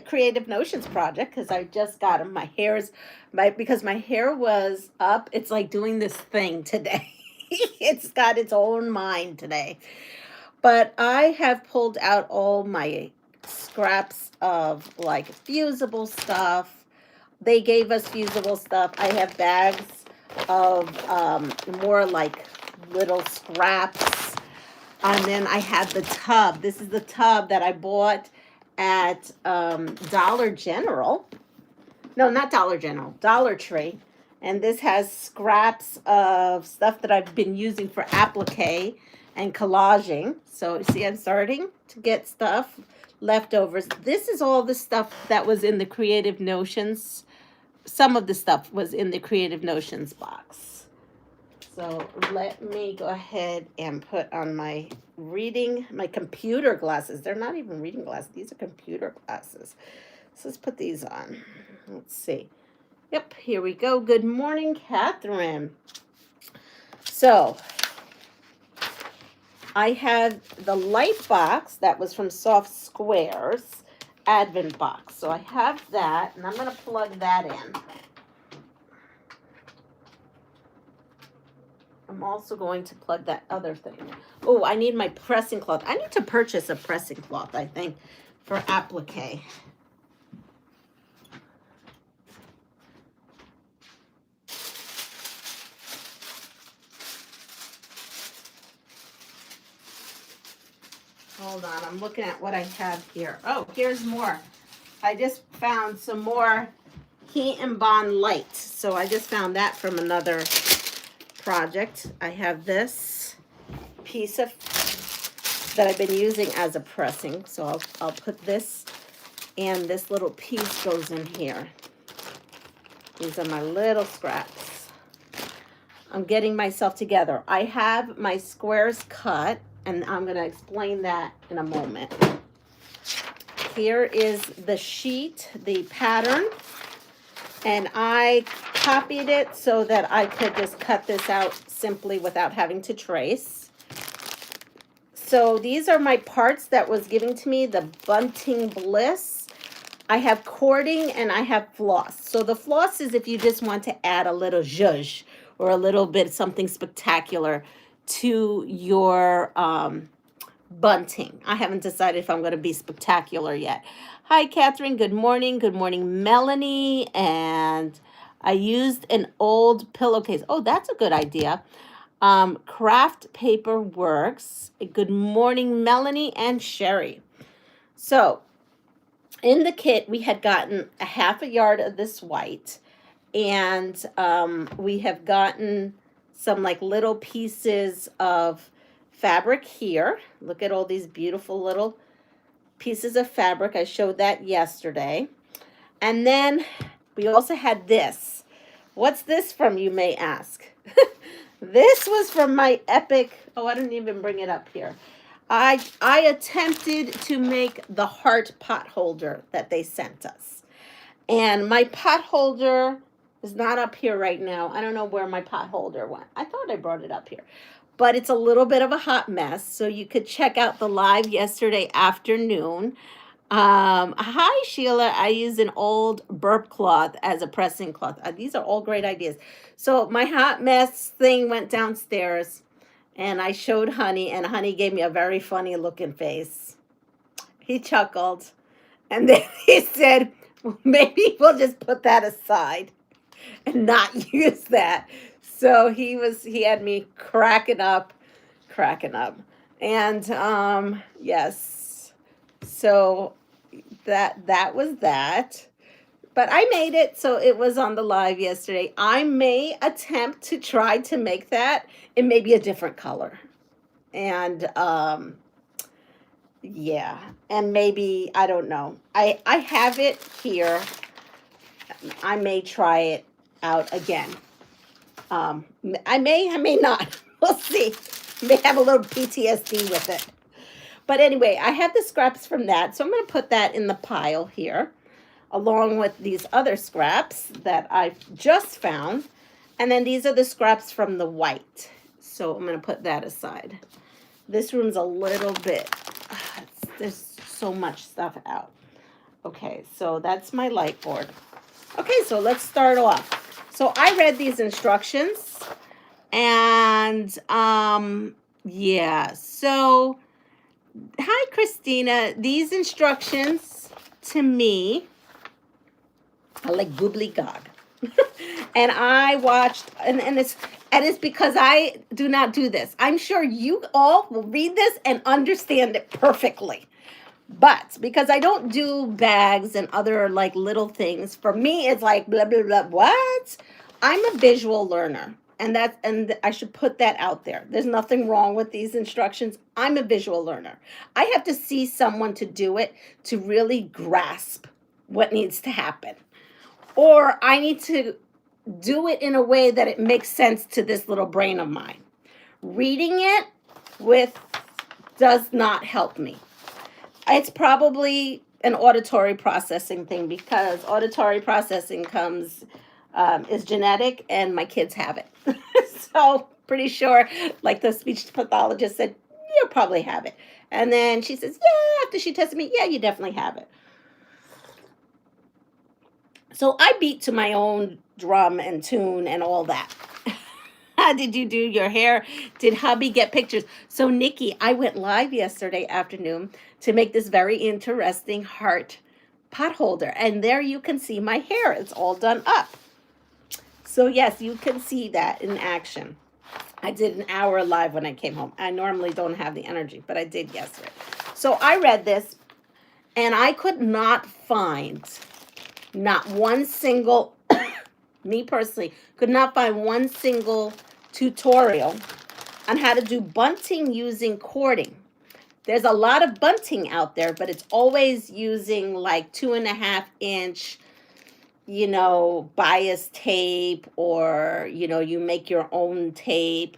Creative Notions project because I just got them. My hair's because my hair was up. It's like doing this thing today. It's got its own mind today. But I have pulled out all my scraps of like fusible stuff. They gave us fusible stuff. I have bags of more like little scraps. And then I have the tub. This is the tub that I bought at Dollar General. No, not Dollar General, Dollar Tree. And this has scraps of stuff that I've been using for applique and collaging. So see, I'm starting to get stuff, leftovers. This is all the stuff that was in the Creative Notions. Some of the stuff was in the Creative Notions box. So let me go ahead and put on my computer glasses. They're not even reading glasses. These are computer glasses. So let's put these on. Let's see. Yep, here we go. Good morning, Catherine. So I had the light box that was from Soft Squares Advent box. So I have that, and I'm going to plug that in. I'm also going to plug that other thing. Oh, I need my pressing cloth. I need to purchase a pressing cloth, I think, for applique. Hold on, I'm looking at what I have here. Oh, here's more. I just found some more Heat and Bond light. So I just found that from another project. I have this piece of that I've been using as a pressing. So I'll put this, and this little piece goes in here. These are my little scraps. I'm getting myself together. I have my squares cut, and I'm going to explain that in a moment. Here is the sheet, the pattern, and I copied it so that I could just cut this out simply without having to trace. So these are my parts that was given to me, the bunting bliss. I have cording and I have floss. So the floss is if you just want to add a little zhuzh or a little bit something spectacular to your bunting. I haven't decided if I'm going to be spectacular yet. Hi, Catherine. Good morning. Good morning, Melanie. And I used an old pillowcase. Oh, that's a good idea. Craft Paper Works. Good morning, Melanie and Sherry. So in the kit, we had gotten a half a yard of this white. And we have gotten some like little pieces of fabric here. Look at all these beautiful little pieces of fabric. I showed that yesterday. And then we also had this. What's this from, you may ask? This was from my Epic. Oh, I didn't even bring it up here. I attempted to make the heart pot holder that they sent us. And my pot holder is not up here right now. I don't know where my pot holder went. I thought I brought it up here. But it's a little bit of a hot mess. So you could check out the live yesterday afternoon. Hi, Sheila. I use an old burp cloth as a pressing cloth. These are all great ideas. So my hot mess thing went downstairs. And I showed Honey. And Honey gave me a very funny looking face. He chuckled. And then he said, well, maybe we'll just put that aside and not use that. So he had me cracking up. And yes. So that was that. But I made it, so it was on the live yesterday. I may attempt to try to make that in maybe a different color. And yeah, and maybe, I don't know. I have it here. I may try it out again. I may not. We'll see. May have a little PTSD with it. But anyway, I have the scraps from that. So I'm going to put that in the pile here, along with these other scraps that I've just found. And then these are the scraps from the white. So I'm going to put that aside. This room's a little bit, there's so much stuff out. Okay, so that's my light board. Okay, so let's start off. So I read these instructions and yeah, so hi Christina. These instructions to me are like goobly gog. And I watched and it's because I do not do this. I'm sure you all will read this and understand it perfectly. But because I don't do bags and other like little things, for me it's like blah blah blah. What? I'm a visual learner, and I should put that out there. There's nothing wrong with these instructions. I'm a visual learner. I have to see someone to do it to really grasp what needs to happen, or I need to do it in a way that it makes sense to this little brain of mine. Reading it with does not help me. It's probably an auditory processing thing because auditory processing is genetic and my kids have it. So pretty sure, like the speech pathologist said, you'll probably have it. And then she says, yeah, after she tested me, yeah, you definitely have it. So I beat to my own drum and tune and all that. Did you do your hair? Did hubby get pictures? So Nikki, I went live yesterday afternoon to make this very interesting heart pot holder. And there you can see my hair. It's all done up. So yes, you can see that in action. I did an hour live when I came home. I normally don't have the energy, but I did yesterday. So I read this and I could not find not one single, me personally, could not find one single tutorial on how to do bunting using cording. There's a lot of bunting out there, but it's always using like 2.5 inch, bias tape, or, you make your own tape.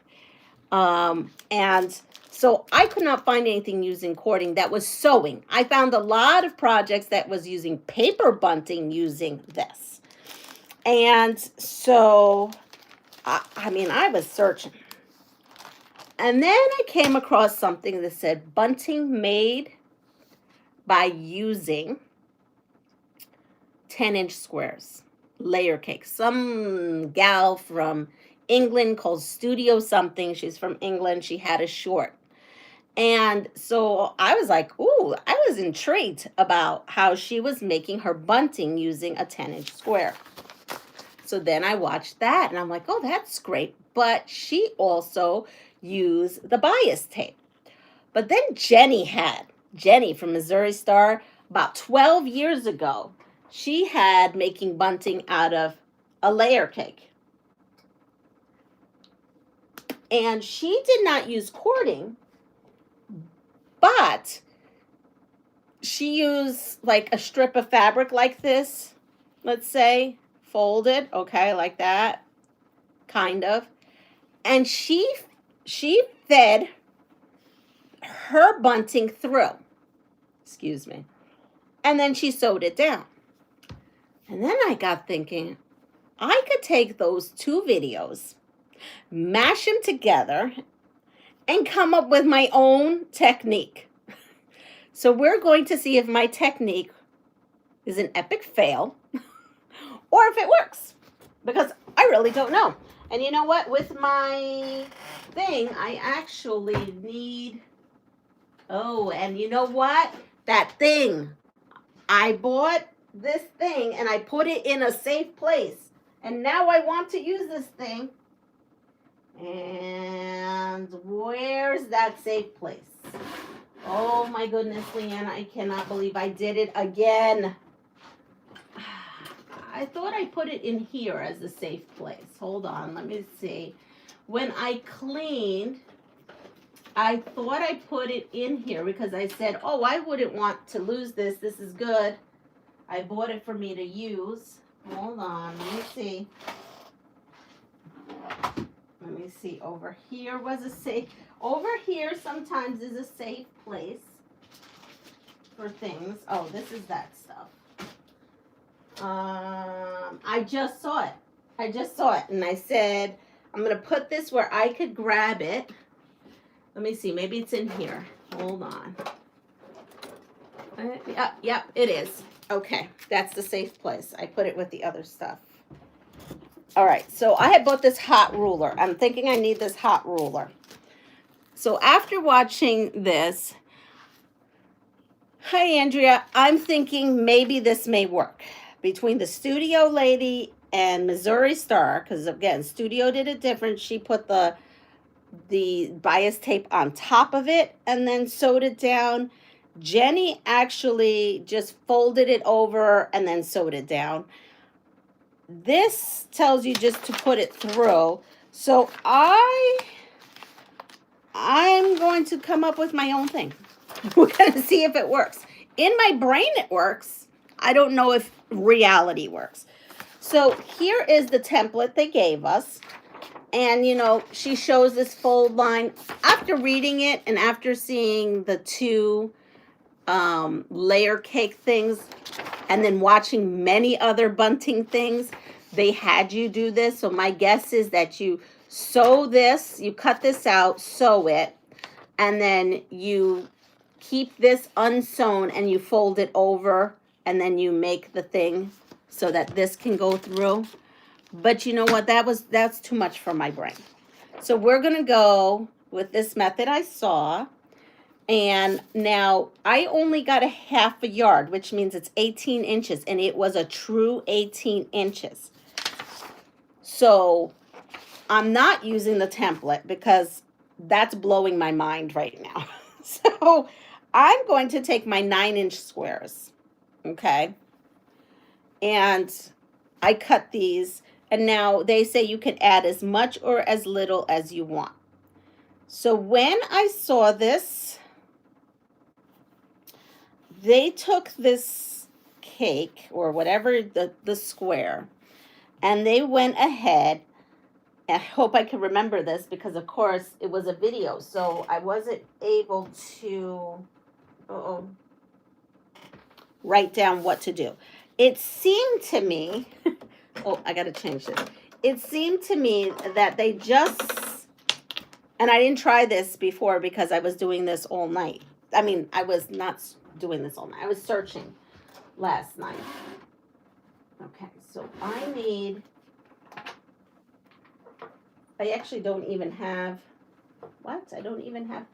And so I could not find anything using cording that was sewing. I found a lot of projects that was using paper bunting using this. And so, I was searching. And then I came across something that said bunting made by using 10-inch squares, layer cake. Some gal from England called Studio something. She's from England. She had a short. And so I was like, ooh, I was intrigued about how she was making her bunting using a 10-inch square. So then I watched that and I'm like, oh, that's great. But she also used the bias tape. But then Jenny from Missouri Star, about 12 years ago, she had making bunting out of a layer cake. And she did not use cording, but she used like a strip of fabric like this, let's say, folded, okay, like that, kind of. And she fed her bunting through, excuse me, and then she sewed it down. And then I got thinking, I could take those two videos, mash them together, and come up with my own technique. So we're going to see if my technique is an epic fail or if it works, because I really don't know. And you know what? With my thing, I actually need, and you know what? That thing. I bought this thing and I put it in a safe place. And now I want to use this thing. And where's that safe place? Oh my goodness, Leanne, I cannot believe I did it again. I thought I put it in here as a safe place. Hold on, let me see. When I cleaned, I thought I put it in here because I said, oh, I wouldn't want to lose this. This is good. I bought it for me to use. Hold on, let me see. Let me see. Over here was a safe. Over here sometimes is a safe place for things. Oh, this is that stuff. I just saw it. And I said, I'm going to put this where I could grab it. Let me see. Maybe it's in here. Hold on. Yep, it is. Okay, that's the safe place. I put it with the other stuff. All right, so I had bought this hot ruler. I'm thinking I need this hot ruler. So after watching this, hi Andrea, I'm thinking maybe this may work. Between the Studio Lady and Missouri Star, because again, Studio did it different. She put the bias tape on top of it and then sewed it down. Jenny actually just folded it over and then sewed it down. This tells you just to put it through. So I'm going to come up with my own thing. We're going to see if it works. In my brain, it works. I don't know if reality works. So here is the template they gave us. And, you know, she shows this fold line. After reading it and after seeing the two layer cake things and then watching many other bunting things, they had you do this. So my guess is that you sew this, you cut this out, sew it, and then you keep this unsewn and you fold it over and then you make the thing so that this can go through. But you know what? That's too much for my brain. So we're going to go with this method I saw. And now I only got a half a yard, which means it's 18 inches. And it was a true 18 inches. So I'm not using the template because that's blowing my mind right now. So I'm going to take my 9-inch squares. Okay. And I cut these. And now they say you can add as much or as little as you want. So when I saw this, they took this cake or whatever, the square, and they went ahead. I hope I can remember this because, of course, it was a video. So I wasn't able to write down what to do. It seemed to me... Oh, I got to change this. It seemed to me that they just, and I didn't try this before because I was doing this all night. I mean, I was not doing this all night. I was searching last night. Okay, so I actually don't even have, what? I don't even have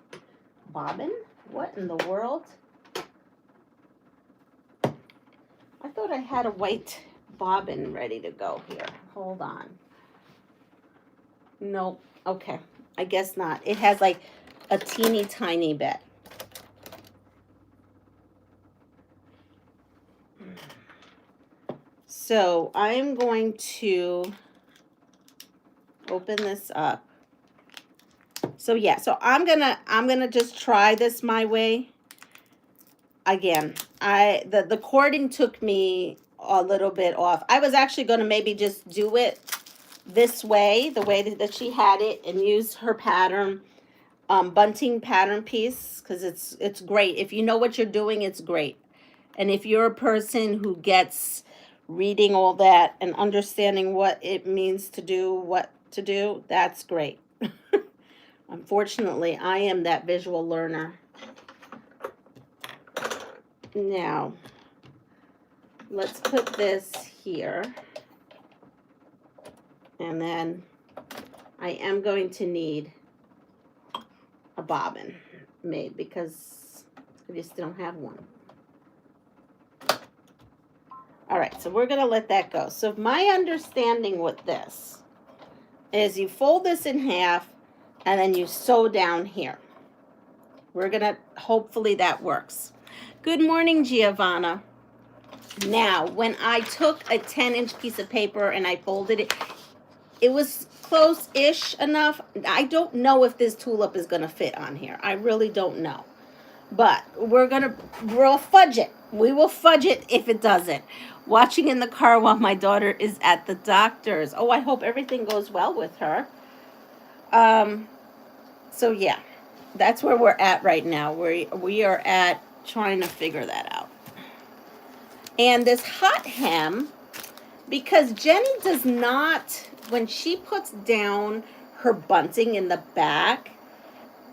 bobbin? What in the world? I thought I had a white bobbin ready to go here. Hold on. Nope. Okay. I guess not. It has like a teeny tiny bit. So I'm going to open this up. So yeah, so I'm gonna just try this my way. Again, the cording took me a little bit off. I was actually going to maybe just do it this way, the way that she had it, and use her pattern, bunting pattern piece, because it's great. If you know what you're doing, it's great. And if you're a person who gets reading all that and understanding what it means to do, what to do, that's great. Unfortunately, I am that visual learner. Now, let's put this here. And then I am going to need a bobbin made because I just don't have one. All right, so we're going to let that go. So my understanding with this is you fold this in half and then you sew down here. We're going to, hopefully that works. Good morning, Giovanna. Now, when I took a 10-inch piece of paper and I folded it, it was close-ish enough. I don't know if this tulip is going to fit on here. I really don't know. But we'll fudge it. We will fudge it if it doesn't. Watching in the car while my daughter is at the doctor's. Oh, I hope everything goes well with her. So yeah, that's where we're at right now. We are at trying to figure that out. And this hot hem, because Jenny does not, when she puts down her bunting in the back,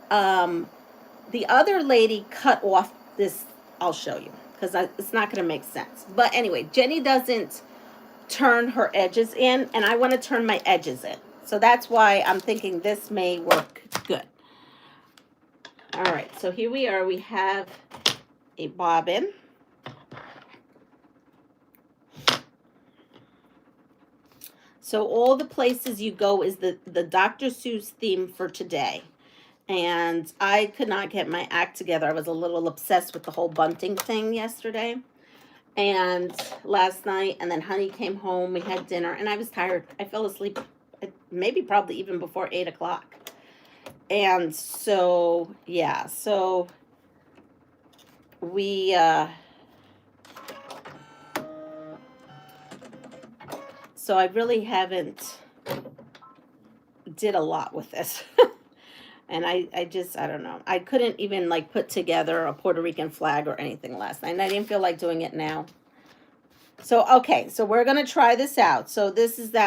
the other lady cut off this, I'll show you, because it's not going to make sense. But anyway, Jenny doesn't turn her edges in, and I want to turn my edges in. So that's why I'm thinking this may work good. All right, so here we are. We have a bobbin. So all the places you go is the Dr. Seuss theme for today. And I could not get my act together. I was a little obsessed with the whole bunting thing yesterday and last night. And then Honey came home. We had dinner, and I was tired. I fell asleep maybe probably even before 8 o'clock. And so, yeah, so we, so I really haven't did a lot with this. And I don't know. I couldn't even like put together a Puerto Rican flag or anything last night. And I didn't feel like doing it now. So, okay. So we're going to try this out. So this is the,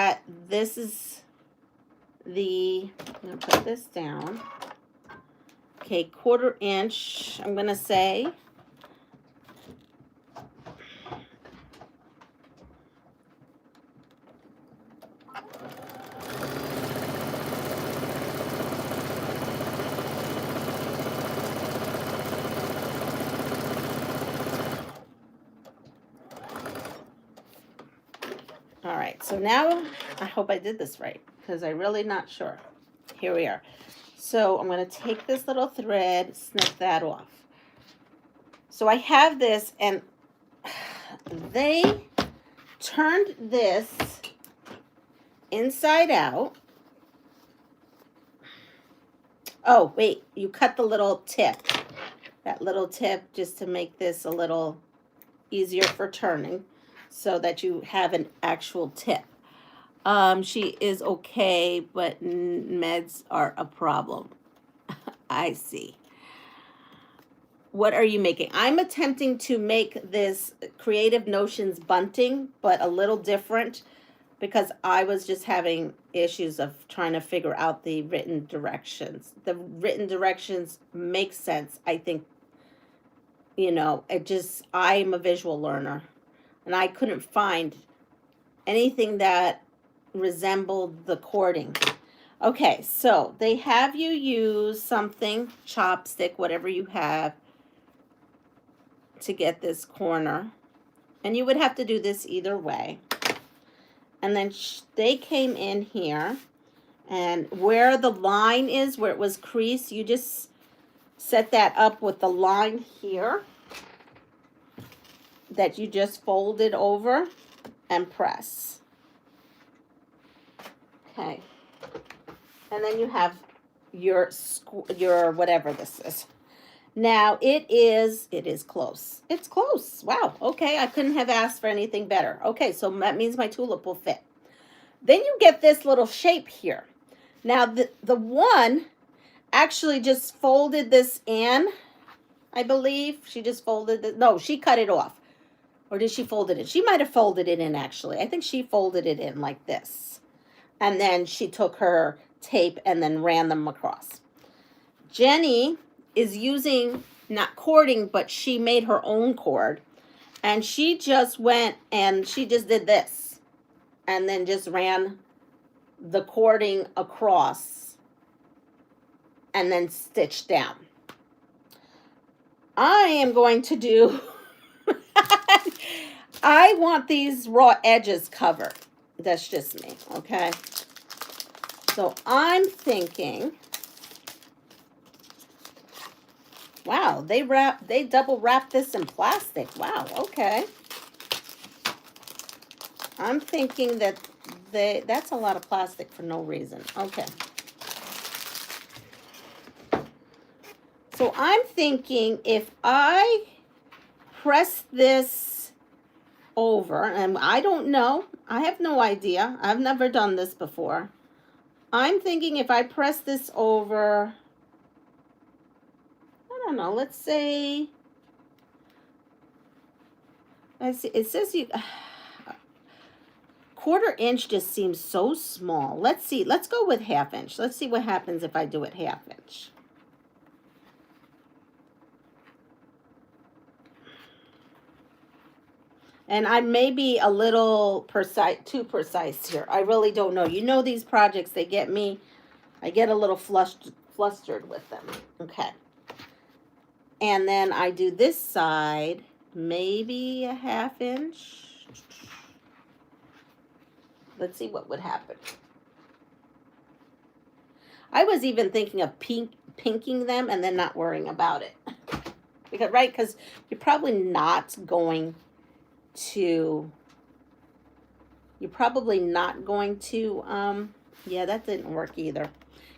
I'm going to put this down. Okay. 1/4 inch. I'm going to say. All right, so now I hope I did this right because I'm really not sure. Here we are. So I'm going to take this little thread, snip that off. So I have this, and they turned this inside out. Oh, wait, you cut the little tip. That little tip just to make this a little easier for turning, so that you have an actual tip. She is okay, but meds are a problem. I see. What are you making? I'm attempting to make this Creative Notions bunting, but a little different because I was just having issues of trying to figure out the written directions. The written directions make sense. I think, you know, I'm a visual learner. And I couldn't find anything that resembled the cording. Okay, so they have you use something, chopstick, whatever you have, to get this corner. And you would have to do this either way. And then they came in here, and where the line is, where it was creased, you just set that up with the line here that you just folded over and press. Okay. And then you have your whatever this is. Now it is close. It's close. Wow. Okay. I couldn't have asked for anything better. Okay. So that means my tulip will fit. Then you get this little shape here. Now the one actually just folded this in, I believe. She just folded it. No, she cut it off. Or did she fold it in? She might have folded it in, actually. I think she folded it in like this. And then she took her tape and then ran them across. Jenny is using, not cording, but she made her own cord. And she just went and she just did this. And then just ran the cording across. And then stitched down. I am going to do... I want these raw edges covered. That's just me, okay? So I'm thinking, wow, they double wrap this in plastic. Wow, okay. I'm thinking that that's a lot of plastic for no reason. Okay. So I'm thinking if I press this over, and I don't know, I have no idea. I've never done this before. I'm thinking if I press this over, I don't know, let's see, it says you, 1/4 inch just seems so small. Let's see, let's go with 1/2 inch. Let's see what happens if I do it 1/2 inch. And I may be a little too precise here. I really don't know. You know, these projects, they get me, I get a little flustered with them. Okay. And then I do this side, maybe a 1/2 inch. Let's see what would happen. I was even thinking of pinking them and then not worrying about it. Because you're probably not going to, yeah, that didn't work either.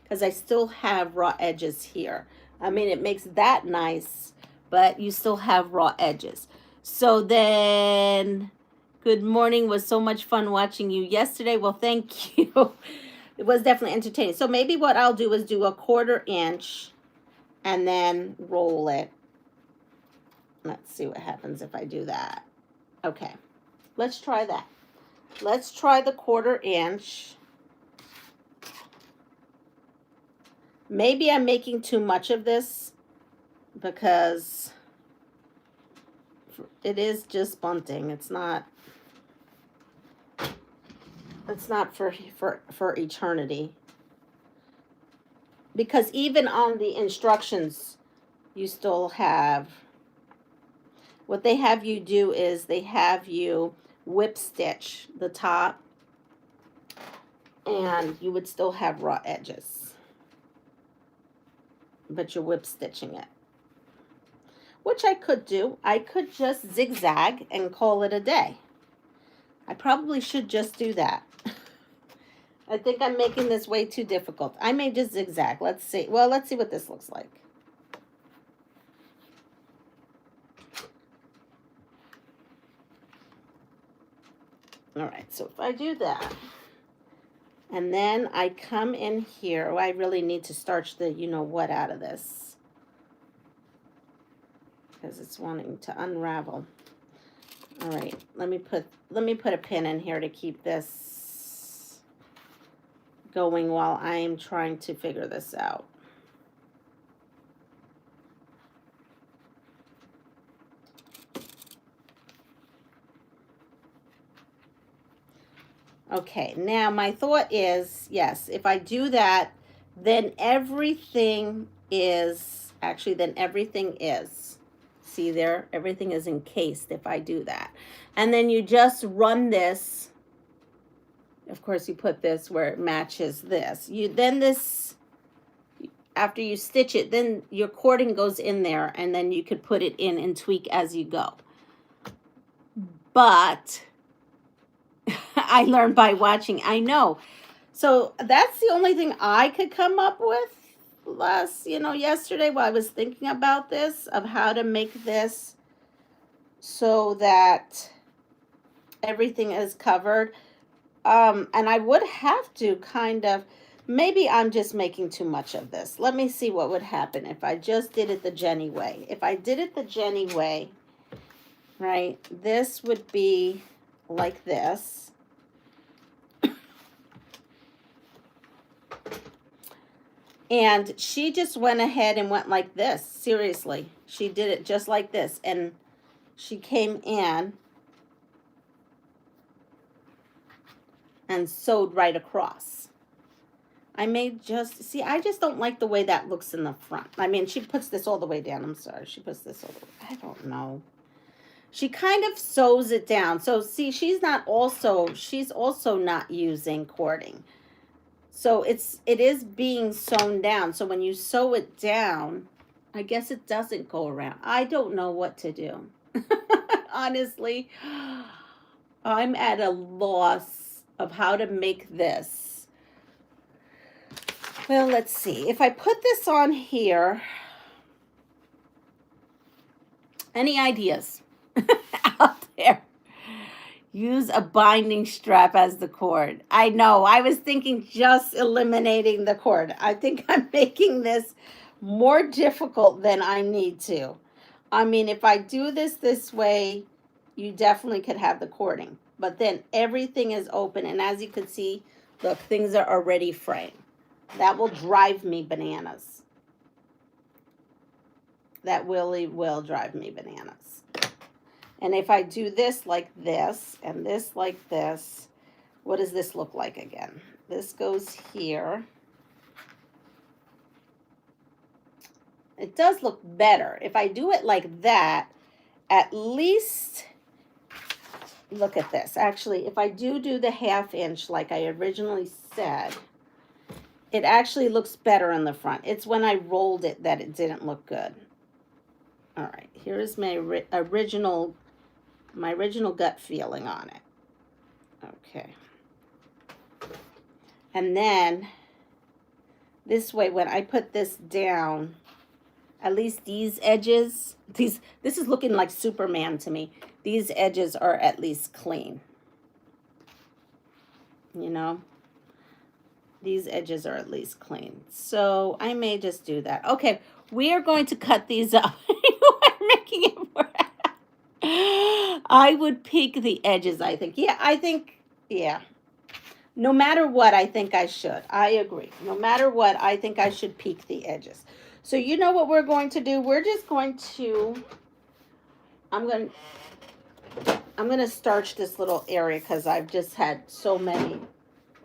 Because I still have raw edges here. I mean, it makes that nice, but you still have raw edges. So then, good morning, was so much fun watching you yesterday. Well, thank you. It was definitely entertaining. So maybe what I'll do is do a 1/4 inch and then roll it. Let's see what happens if I do that. Okay, let's try that. Let's try the 1/4 inch. Maybe I'm making too much of this because it is just bunting. It's not for eternity. Because even on the instructions, you still have, what they have you do is they have you whip stitch the top, and you would still have raw edges, but you're whip stitching it, which I could do. I could just zigzag and call it a day. I probably should just do that. I think I'm making this way too difficult. I may just zigzag. Let's see. Well, let's see what this looks like. All right, so if I do that, and then I come in here, oh, I really need to starch the you-know-what out of this because it's wanting to unravel. All right, let me put a pin in here to keep this going while I'm trying to figure this out. Okay, now my thought is, yes, if I do that, then everything is, see there, everything is encased if I do that. And then you just run this. Of course, you put this where it matches this. After you stitch it, then your cording goes in there, and then you could put it in and tweak as you go. But I learned by watching. I know. So that's the only thing I could come up with yesterday while I was thinking about this, of how to make this so that everything is covered. And I would have to kind of, maybe I'm just making too much of this. Let me see what would happen if I just did it the Jenny way. If I did it the Jenny way, right, this would be like this. And she just went ahead and went like this. Seriously, she did it just like this. And she came in and sewed right across. I just don't like the way that looks in the front. I mean, she puts this all the way down. I'm sorry. She puts this all the way. I don't know. She kind of sews it down. So see, she's also not using cording. So it is being sewn down. So when you sew it down, I guess it doesn't go around. I don't know what to do. Honestly, I'm at a loss of how to make this. Well, let's see. If I put this on here, any ideas out there? Use a binding strap as the cord. I know. I was thinking just eliminating the cord. I think I'm making this more difficult than I need to. I mean, if I do this way, you definitely could have the cording. But then everything is open. And as you can see, look, things are already fraying. That will drive me bananas. That really will drive me bananas. And if I do this like this and this like this, what does this look like again? This goes here. It does look better. If I do it like that, at least, look at this. Actually, if I do the 1/2 inch like I originally said, it actually looks better in the front. It's when I rolled it that it didn't look good. All right, here's my original gut feeling on it. Okay. And then this way, when I put this down, at least these edges, this is looking like Superman to me. These edges are at least clean. You know, these edges are at least clean. So I may just do that. Okay, we are going to cut these up. I'm making it work. I would pick the edges, I think. Yeah. No matter what, I think I should. I agree. No matter what, I think I should peek the edges. So you know what we're going to do? We're just going to, I'm going to starch this little area because I've just had so many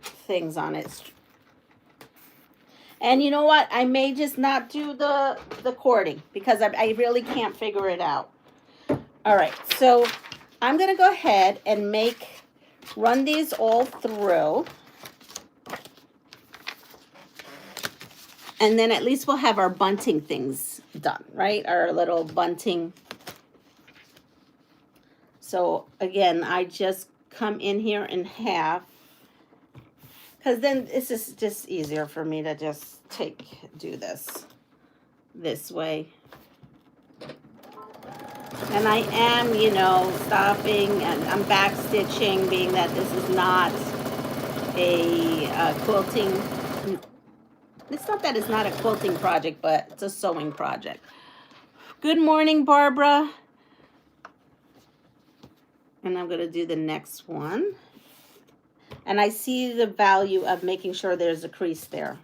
things on it. And you know what? I may just not do the cording because I really can't figure it out. All right, so I'm going to go ahead and run these all through. And then at least we'll have our bunting things done, right? Our little bunting. So again, I just come in here in half. Because then this is just easier for me to just do this way. And I am, you know, stopping and I'm back stitching, being that this is not a quilting. It's not that it's not a quilting project, but it's a sewing project. Good morning, Barbara. And I'm going to do the next one. And I see the value of making sure there's a crease there.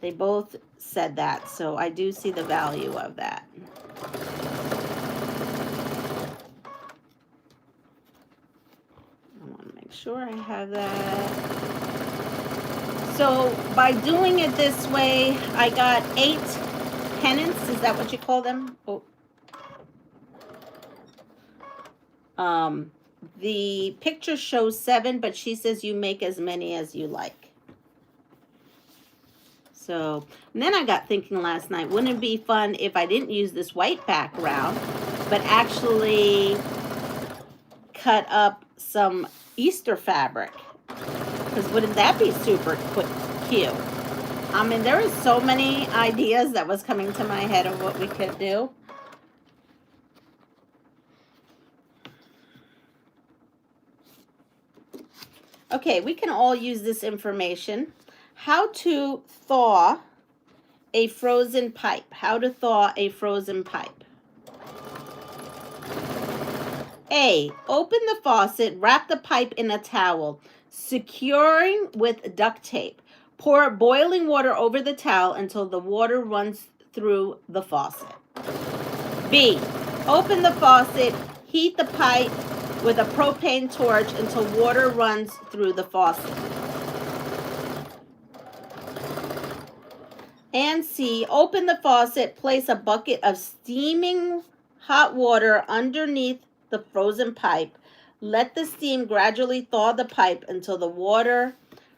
They both said that, so I do see the value of that. I want to make sure I have that. So by doing it this way, I got 8 pennants. Is that what you call them? Oh. The picture shows 7, but she says you make as many as you like. So, and then I got thinking last night, wouldn't it be fun if I didn't use this white background, but actually cut up some Easter fabric? Because wouldn't that be super cute? I mean, there were so many ideas that was coming to my head of what we could do. Okay, we can all use this information. How to thaw a frozen pipe. How to thaw a frozen pipe. A, open the faucet, wrap the pipe in a towel, securing with duct tape. Pour boiling water over the towel until the water runs through the faucet. B, open the faucet, heat the pipe with a propane torch until water runs through the faucet. And C, open the faucet, place a bucket of steaming hot water underneath the frozen pipe. Let the steam gradually thaw the pipe until the water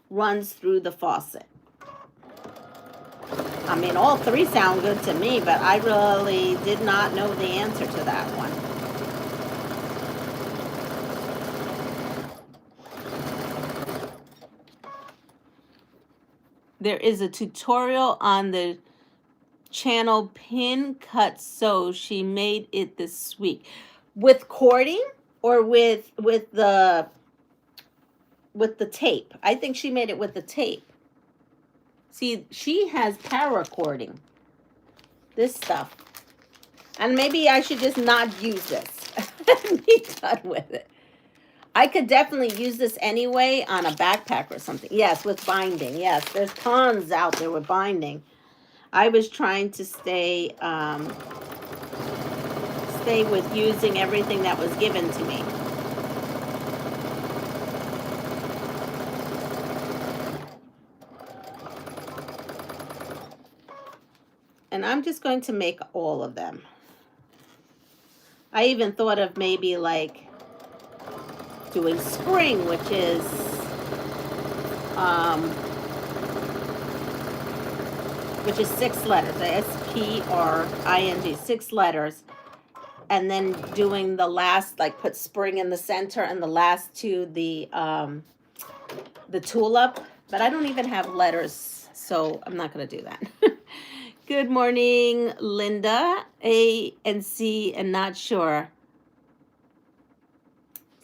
runs through the faucet. I mean, all 3 sound good to me, but I really did not know the answer to that one. There is a tutorial on the channel Pin Cut Sew. She made it this week. With cording or with the tape? I think she made it with the tape. See, she has paracording. This stuff. And maybe I should just not use this. And be done with it. I could definitely use this anyway on a backpack or something. Yes, with binding. Yes, there's tons out there with binding. I was trying to stay stay with using everything that was given to me. And I'm just going to make all of them. I even thought of maybe like doing spring, which is which is 6 letters, S-P-R-I-N-G, 6 letters, and then doing the last, like put spring in the center and the last two the tulip, but I don't even have letters, so I'm not going to do that. Good morning, Linda. A and C and not sure.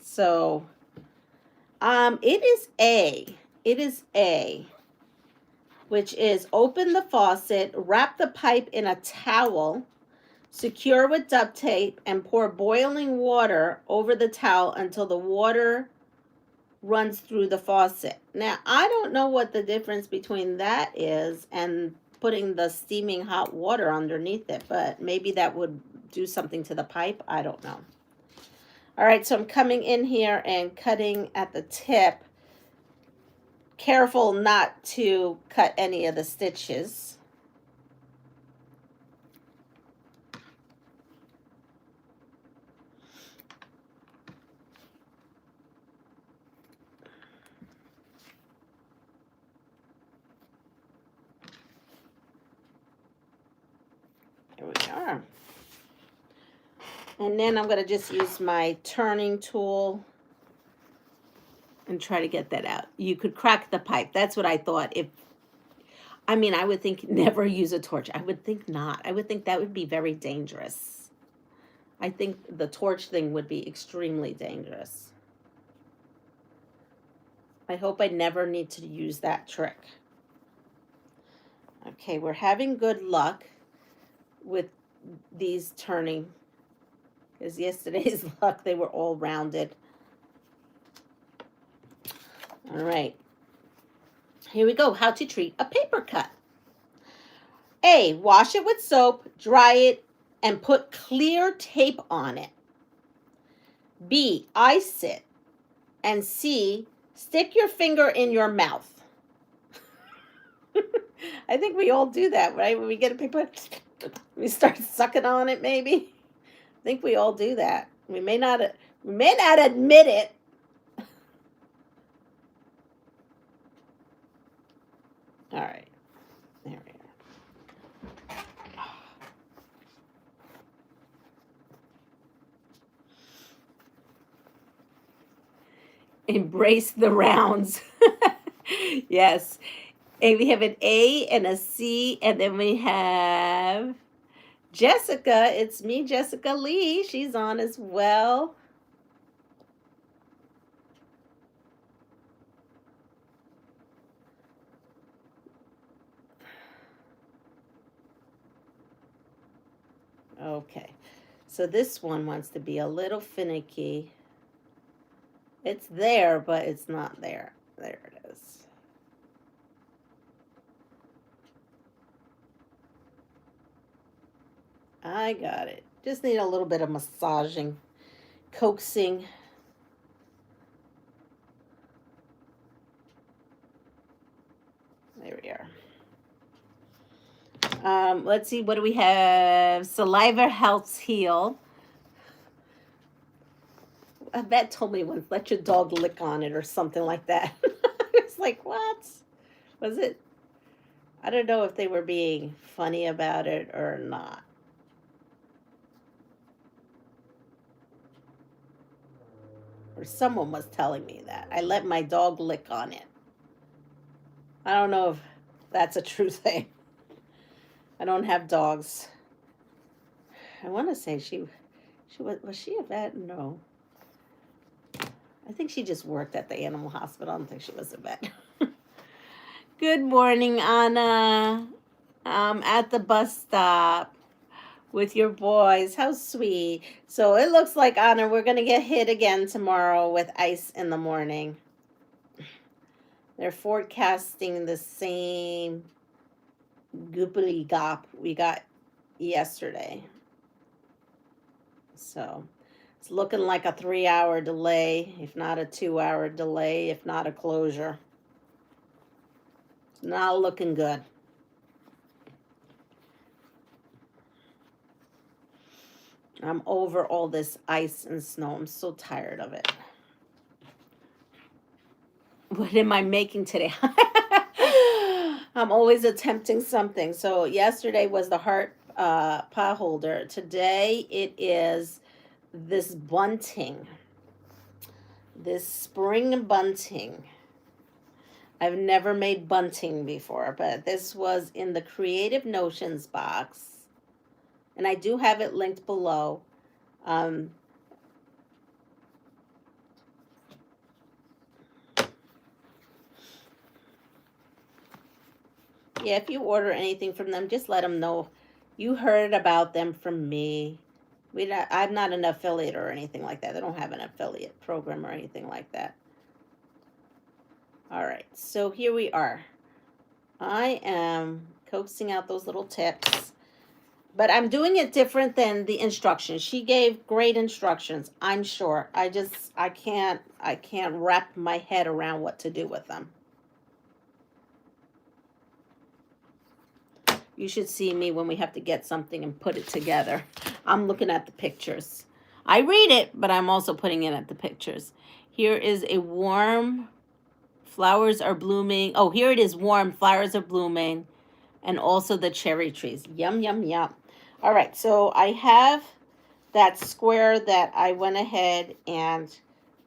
So, it is A. It is A, which is open the faucet, wrap the pipe in a towel, secure with duct tape, and pour boiling water over the towel until the water runs through the faucet. Now, I don't know what the difference between that is and putting the steaming hot water underneath it, but maybe that would do something to the pipe. I don't know. All right, so I'm coming in here and cutting at the tip. Careful not to cut any of the stitches. Here we are. And then I'm going to just use my turning tool and try to get that out. You could crack the pipe. That's what I thought. I would think never use a torch. I would think not. I would think that would be very dangerous. I think the torch thing would be extremely dangerous. I hope I never need to use that trick. Okay, we're having good luck with these turning, because yesterday's luck, they were all rounded. All right, here we go. How to treat a paper cut. A, wash it with soap, dry it, and put clear tape on it. B, ice it. And C, stick your finger in your mouth. I think we all do that, right? When we get a paper, we start sucking on it, maybe. I think we all do that. We may not admit it. All right. There we are. Embrace the rounds. Yes. And we have an A and a C, and then we have Jessica. It's me, Jessica Lee. She's on as well. Okay. So this one wants to be a little finicky. It's there, but it's not there. There it is. I got it. Just need a little bit of massaging, coaxing. There we are. Let's see, what do we have? Saliva helps heal. A vet told me once, let your dog lick on it or something like that. I was like, what? Was it? I don't know if they were being funny about it or not. Or someone was telling me that. I let my dog lick on it. I don't know if that's a true thing. I don't have dogs. I want to say she was she a vet? No. I think she just worked at the animal hospital. I don't think she was a vet. Good morning, Anna. At the bus stop with your boys. How sweet. So it looks like, Anna, we're going to get hit again tomorrow with ice in the morning. They're forecasting the same goopily gop we got yesterday. So it's looking like a 3-hour delay, if not a 2-hour delay, if not a closure. It's not looking good. I'm over all this ice and snow. I'm so tired of it. What am I making today? I'm always attempting something. So yesterday was the heart pot holder. Today it is this bunting. This spring bunting. I've never made bunting before, but this was in the Creative Notions box. And I do have it linked below. Yeah, if you order anything from them, just let them know you heard about them from me. I'm not an affiliate or anything like that. They don't have an affiliate program or anything like that. All right, so here we are. I am coaxing out those little tips, but I'm doing it different than the instructions. She gave great instructions, I'm sure. I can't wrap my head around what to do with them. You should see me when we have to get something and put it together. I'm looking at the pictures. I read it, but I'm also putting it at the pictures. Here is a warm, flowers are blooming. Oh, here it is, warm, flowers are blooming. And also the cherry trees. Yum, yum, yum. All right, so I have that square that I went ahead and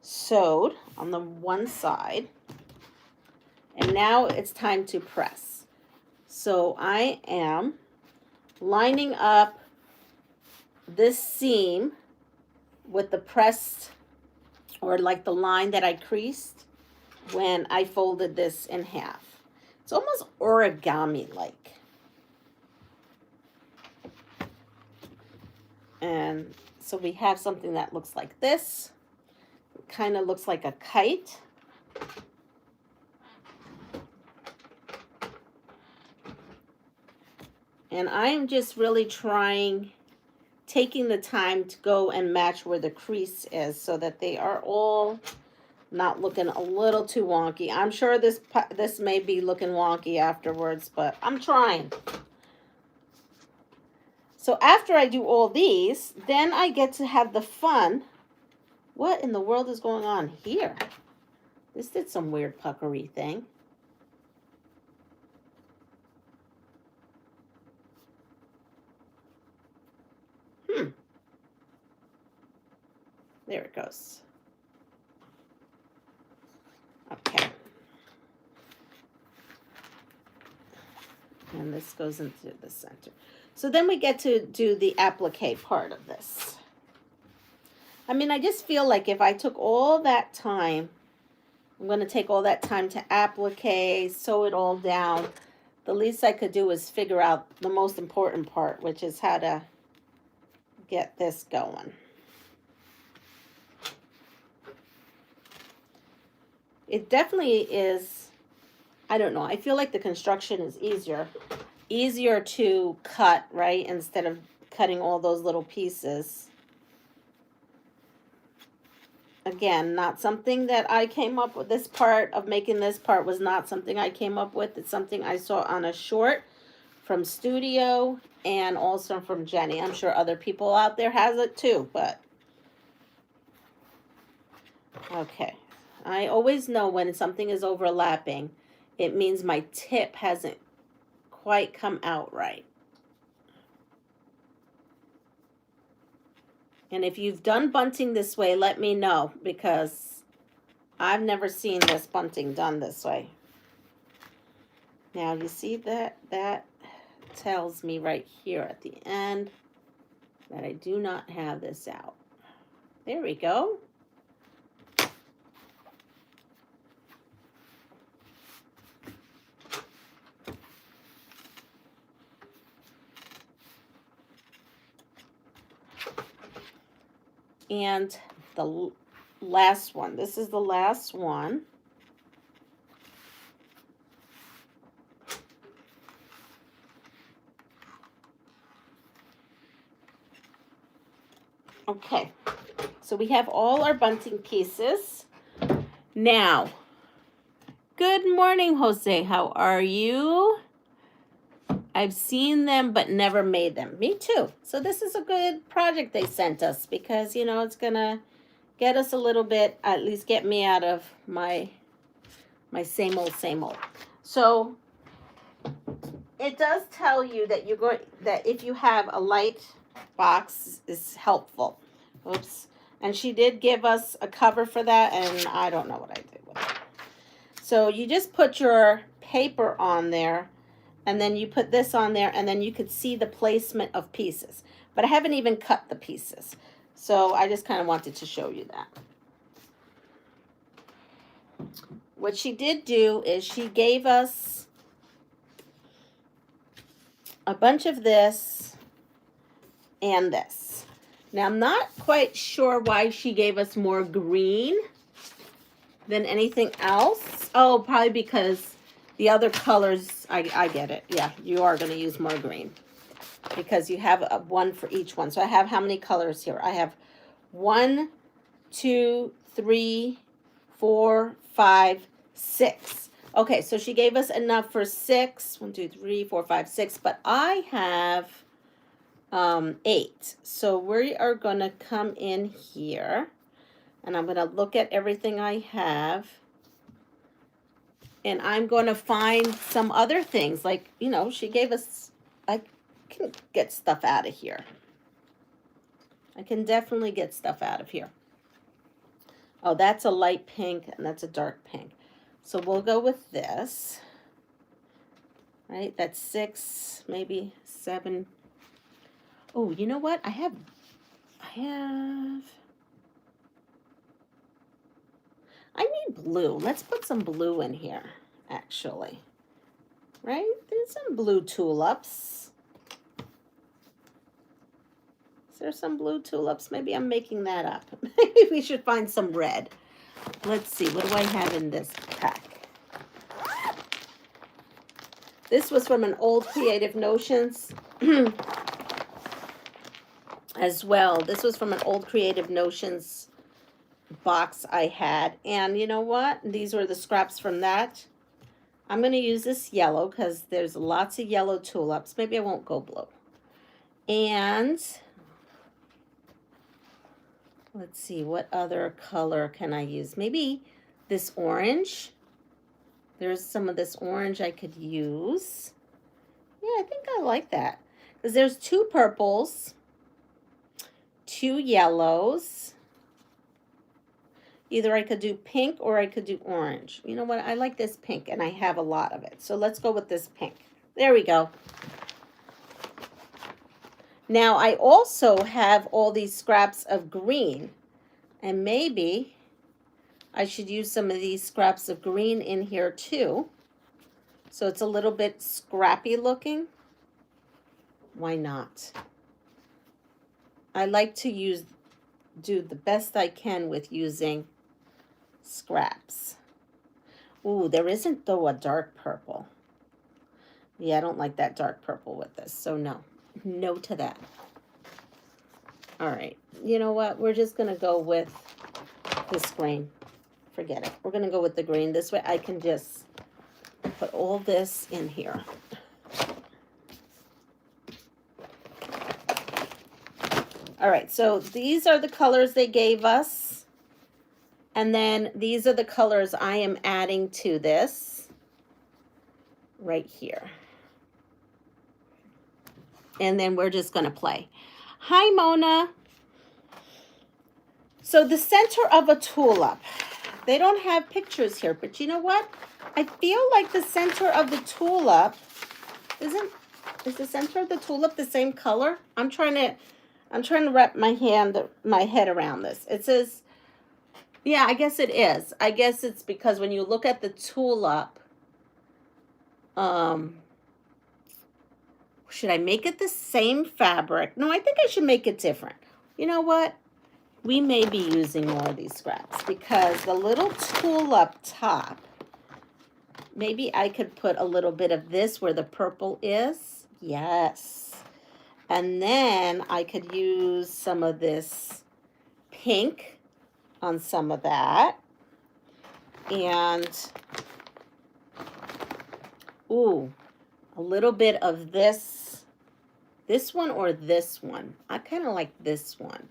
sewed on the one side. And now it's time to press. So I am lining up this seam with the pressed, or like the line that I creased when I folded this in half. It's almost origami-like. And so we have something that looks like this. It kind of looks like a kite. And I'm just really taking the time to go and match where the crease is so that they are all not looking a little too wonky. I'm sure this may be looking wonky afterwards, but I'm trying. So after I do all these, then I get to have the fun. What in the world is going on here? This did some weird puckery thing. There it goes. Okay. And this goes into the center. So then we get to do the applique part of this. I mean, I just feel like if I took all that time, I'm going to take all that time to applique, sew it all down. The least I could do is figure out the most important part, which is how to get this going. It definitely is, I don't know, I feel like the construction is easier to cut, right, instead of cutting all those little pieces. Again, not something that I came up with. This part of making this part was not something I came up with. It's something I saw on a short from Studio and also from Jenny. I'm sure other people out there has it too, but okay. I always know when something is overlapping, it means my tip hasn't quite come out right. And if you've done bunting this way, let me know, because I've never seen this bunting done this way. Now you see that tells me right here at the end that I do not have this out. There we go. And the last one. This is the last one. Okay, so we have all our bunting pieces. Now, good morning, Jose. How are you? I've seen them but never made them. Me too. So this is a good project they sent us because, you know, it's going to get us a little bit, at least get me out of my same old, same old. So it does tell you that that if you have a light box is helpful. Oops. And she did give us a cover for that, and I don't know what I did with it. So you just put your paper on there, and then you put this on there, and then you could see the placement of pieces. But I haven't even cut the pieces. So I just kind of wanted to show you that. What she did do is she gave us a bunch of this and this. Now, I'm not quite sure why she gave us more green than anything else. Oh, probably because the other colors, I get it. Yeah, you are going to use more green because you have one for each one. So I have how many colors here? I have 1, 2, 3, 4, 5, 6. Okay, so she gave us enough for 6. 1, 2, 3, 4, 5, 6. But I have 8. So we are going to come in here. And I'm going to look at everything I have. And I'm going to find some other things. Like, you know, she gave us, I can get stuff out of here. I can definitely get stuff out of here. Oh, that's a light pink and that's a dark pink. So we'll go with this. Right, that's 6, maybe 7. Oh, you know what? I have I need blue. Let's put some blue in here, actually. Right? There's some blue tulips. Is there some blue tulips? Maybe I'm making that up. Maybe we should find some red. Let's see. What do I have in this pack? This was from an old Creative Notions as well. This was from an old Creative Notions box I had. And you know what? These were the scraps from that. I'm going to use this yellow because there's lots of yellow tulips. Maybe I won't go blue. And let's see, what other color can I use? Maybe this orange. There's some of this orange I could use. Yeah, I think I like that. Because there's 2 purples, 2 yellows. Either I could do pink or I could do orange. You know what? I like this pink and I have a lot of it. So let's go with this pink. There we go. Now I also have all these scraps of green. And maybe I should use some of these scraps of green in here too. So it's a little bit scrappy looking. Why not? I like to do the best I can with using scraps. Ooh, there isn't though a dark purple. Yeah, I don't like that dark purple with this. So no to that. All right, you know what? We're just gonna go with this green. Forget it. We're gonna go with the green. This way I can just put all this in here. All right, so these are the colors they gave us. And then these are the colors I am adding to this right here. And then we're just going to play. Hi, Mona. So the center of a tulip. They don't have pictures here, but you know what? I feel like the center of the tulip is the center of the tulip the same color? I'm trying to wrap my head around this. It says, yeah, I guess it is. I guess it's because when you look at the tulip, should I make it the same fabric? No, I think I should make it different. You know what? We may be using more of these scraps because the little tulip top, maybe I could put a little bit of this where the purple is. Yes. And then I could use some of this pink on some of that. And, ooh, a little bit of this one or this one. I kind of like this one.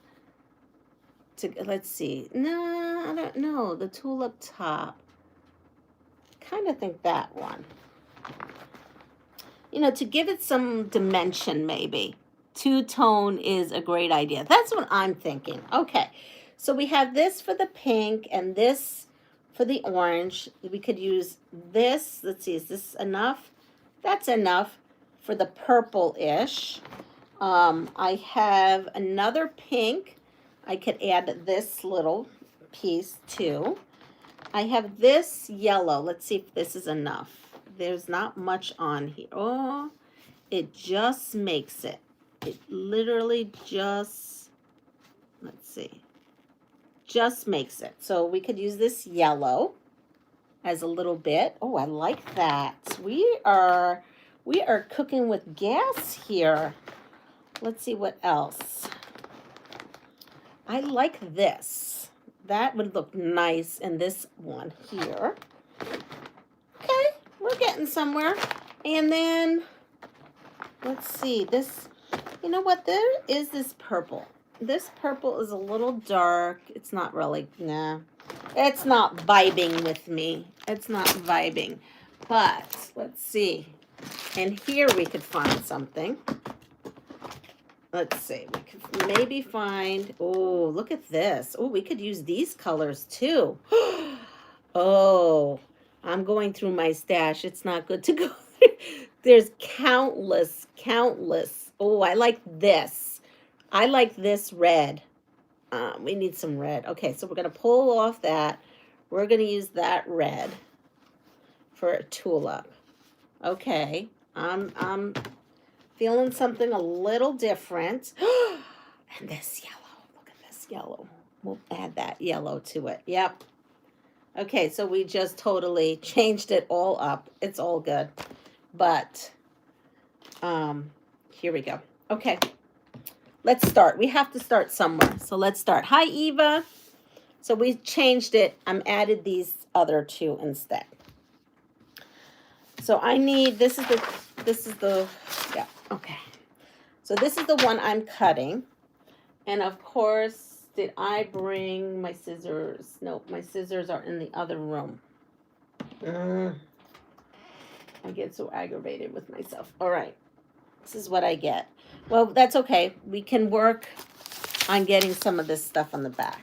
Let's see. No, I don't know. The tulip top. Kind of think that one. You know, to give it some dimension, maybe. Two-tone is a great idea. That's what I'm thinking. Okay, so we have this for the pink and this for the orange. We could use this. Let's see, is this enough? That's enough for the purple-ish. I have another pink. I could add this little piece too. I have this yellow. Let's see if this is enough. There's not much on here. Oh, it just makes it. It literally just, let's see, just makes it. So we could use this yellow as a little bit. Oh, I like that. We are cooking with gas here. Let's see what else. I like this. That would look nice in this one here. Okay, we're getting somewhere. And then, let's see, this, you know what, there is this purple. This purple is a little dark. It's not really, nah. It's not vibing with me. It's not vibing. But, let's see. And here we could find something. Let's see, we could maybe find, oh, look at this. Oh, we could use these colors too. Oh, I'm going through my stash. It's not good to go through. There's countless. Oh, I like this. I like this red. We need some red. Okay, so we're going to pull off that. We're going to use that red for a tulip. Okay, I'm feeling something a little different. And this yellow, look at this yellow. We'll add that yellow to it. Yep. Okay, so we just totally changed it all up. It's all good. But here we go. Okay, let's start. We have to start somewhere. So let's start. Hi, Eva. So we changed it. I'm added these other two instead. So I need, this is the, yeah, okay. So this is the one I'm cutting. And of course, did I bring my scissors? Nope, my scissors are in the other room. I get so aggravated with myself. All right, this is what I get. Well, that's okay. We can work on getting some of this stuff on the back.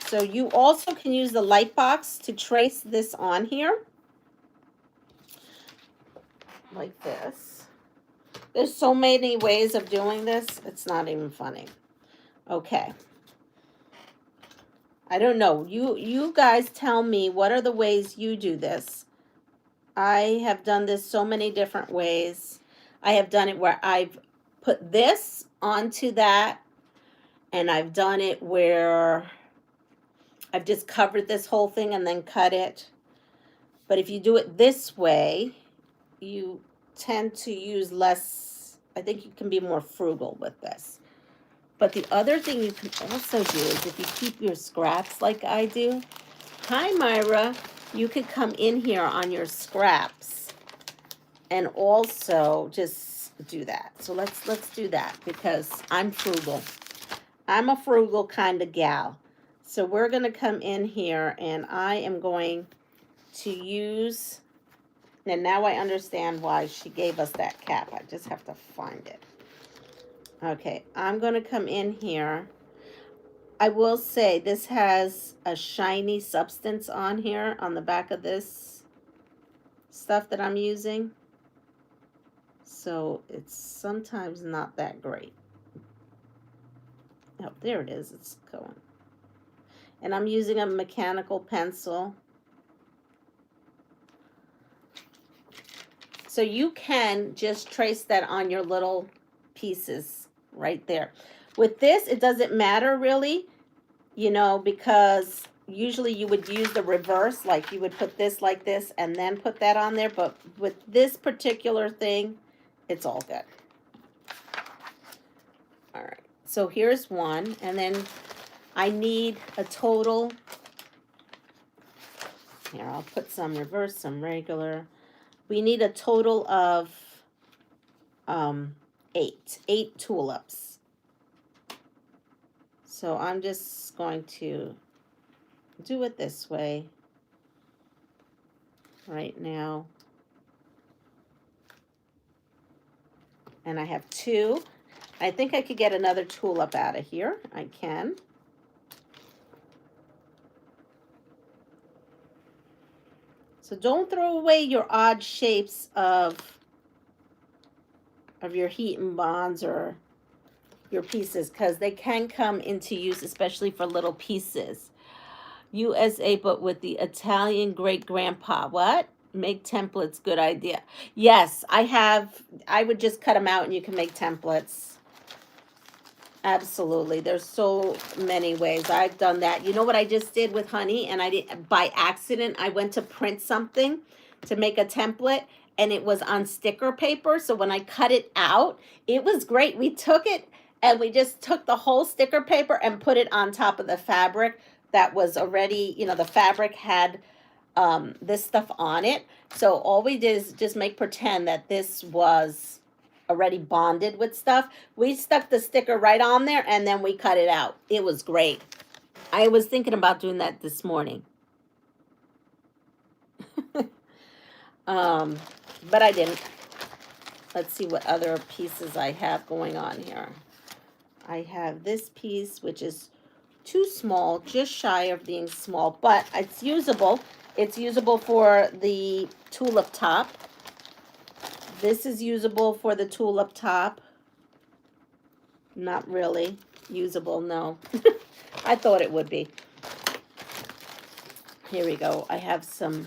So you also can use the light box to trace this on here. Like this. There's so many ways of doing this. It's not even funny. Okay. I don't know. You guys tell me, what are the ways you do this? I have done this so many different ways. I have done it where I've put this onto that, and I've done it where I've just covered this whole thing and then cut it. But if you do it this way, you tend to use less. I think you can be more frugal with this. But the other thing you can also do is, if you keep your scraps like I do. Hi, Myra. You could come in here on your scraps and also just do that. So let's do that, because I'm frugal. I'm a frugal kind of gal. So we're going to come in here, and I am going to use, and now I understand why she gave us that cap. I just have to find it. Okay, I'm going to come in here. I will say this has a shiny substance on here on the back of this stuff that I'm using. So it's sometimes not that great. Oh, there it is. It's going. And I'm using a mechanical pencil. So you can just trace that on your little pieces right there. With this, it doesn't matter really, you know, because usually you would use the reverse, like you would put this like this and then put that on there, but with this particular thing, it's all good. All right, so here's one, and then I need a total, here, I'll put some reverse, some regular. We need a total of 8 tulips. So I'm just going to do it this way right now. And I have 2. I think I could get another tulip out of here. I can. So don't throw away your odd shapes of your heat and bonds or your pieces, because they can come into use, especially for little pieces. USA, but with the Italian great grandpa. What? Make templates, good idea. Yes, I have. I would just cut them out and you can make templates. Absolutely. There's so many ways. I've done that. You know what I just did with honey? And I did, by accident, I went to print something to make a template, and it was on sticker paper. So when I cut it out, it was great. We took it and we just took the whole sticker paper and put it on top of the fabric that was already, you know, the fabric had this stuff on it. So all we did is just make pretend that this was already bonded with stuff. We stuck the sticker right on there and then we cut it out. It was great. I was thinking about doing that this morning. But I didn't. Let's see what other pieces I have going on here. I have this piece, which is too small, just shy of being small, but it's usable. It's usable for the tulip top. This is usable for the tulip top. Not really usable, no. I thought it would be. Here we go. I have some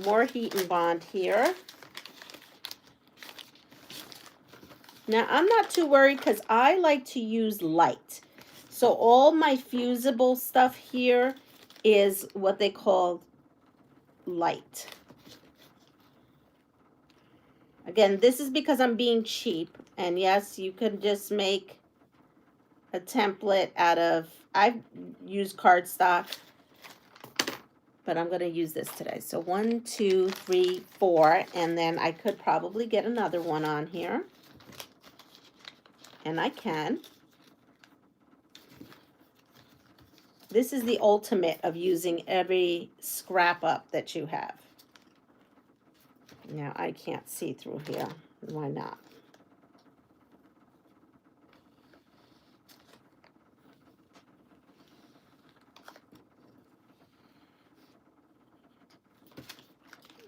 more heat and bond here. Now, I'm not too worried because I like to use light. So all my fusible stuff here is what they call light. Again, this is because I'm being cheap. And yes, you could just make a template out of, I've used cardstock, but I'm going to use this today. So 1, 2, 3, 4, and then I could probably get another one on here. And I can. This is the ultimate of using every scrap up that you have. Now, I can't see through here. Why not?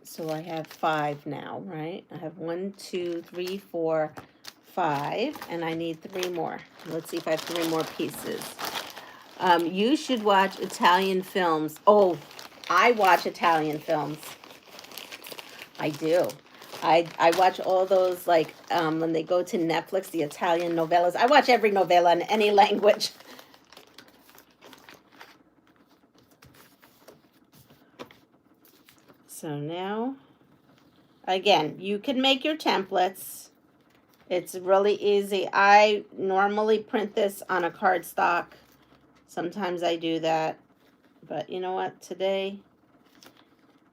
So I have 5 now, right? I have 1, 2, 3, 4, 5, and I need 3 more. Let's see if I have 3 more pieces. You should watch Italian films. Oh, I watch Italian films. I do. I watch all those, like, when they go to Netflix, the Italian novellas. I watch every novella in any language. So now, again, you can make your templates. It's really easy. I normally print this on a cardstock. Sometimes I do that. But you know what? Today,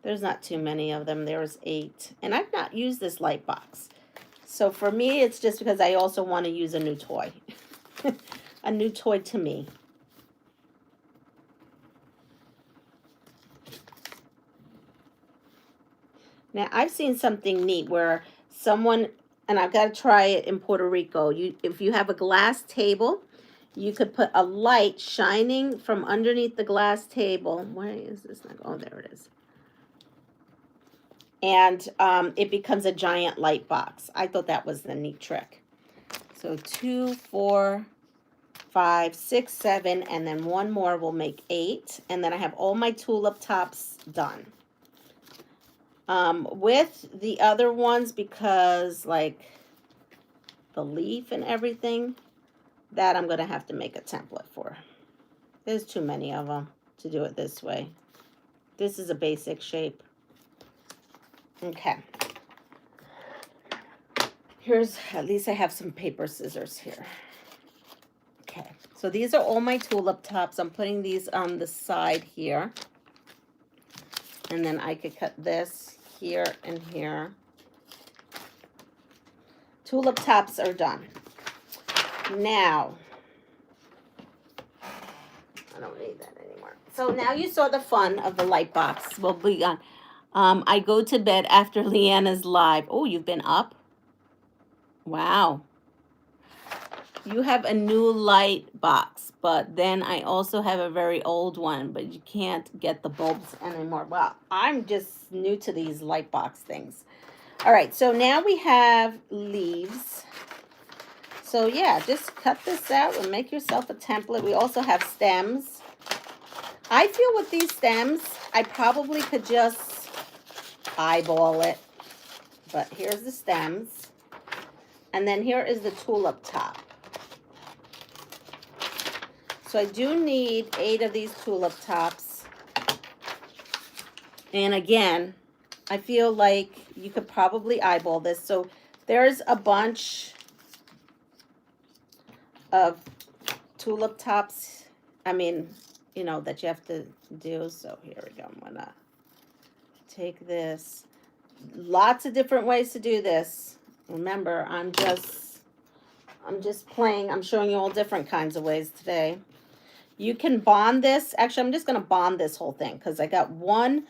there's not too many of them. There's 8. And I've not used this light box. So for me, it's just because I also want to use a new toy. A new toy to me. Now, I've seen something neat where someone, and I've got to try it in Puerto Rico. If you have a glass table, you could put a light shining from underneath the glass table. Why is this not? Oh, there it is. And it becomes a giant light box. I thought that was the neat trick. So 2, 4, 5, 6, 7, and then 1 more will make 8. And then I have all my tulip tops done. With the other ones, because like the leaf and everything, that I'm going to have to make a template for. There's too many of them. to do it this way. This is a basic shape. Okay. Here's, at least I have some paper scissors here. Okay, so these are all my tulip tops. I'm putting these on the side here. And then I could cut this here and here. Tulip tops are done. Now, I don't need that anymore. So now you saw the fun of the light box. We'll be on. I go to bed after Leanna's live. Oh, you've been up? Wow. You have a new light box, but then I also have a very old one, but you can't get the bulbs anymore. Well, I'm just new to these light box things. All right, so now we have leaves. So yeah, just cut this out and make yourself a template. We also have stems. I feel with these stems, I probably could just eyeball it, but here's the stems. And then here is the tulip top. So I do need 8 of these tulip tops. And again, I feel like you could probably eyeball this. So there's a bunch of tulip tops. I mean, you know, that you have to do. So here we go. I'm gonna take this. Lots of different ways to do this. Remember, I'm just playing. I'm showing you all different kinds of ways today. You can bond this. Actually, I'm just going to bond this whole thing because I got 1,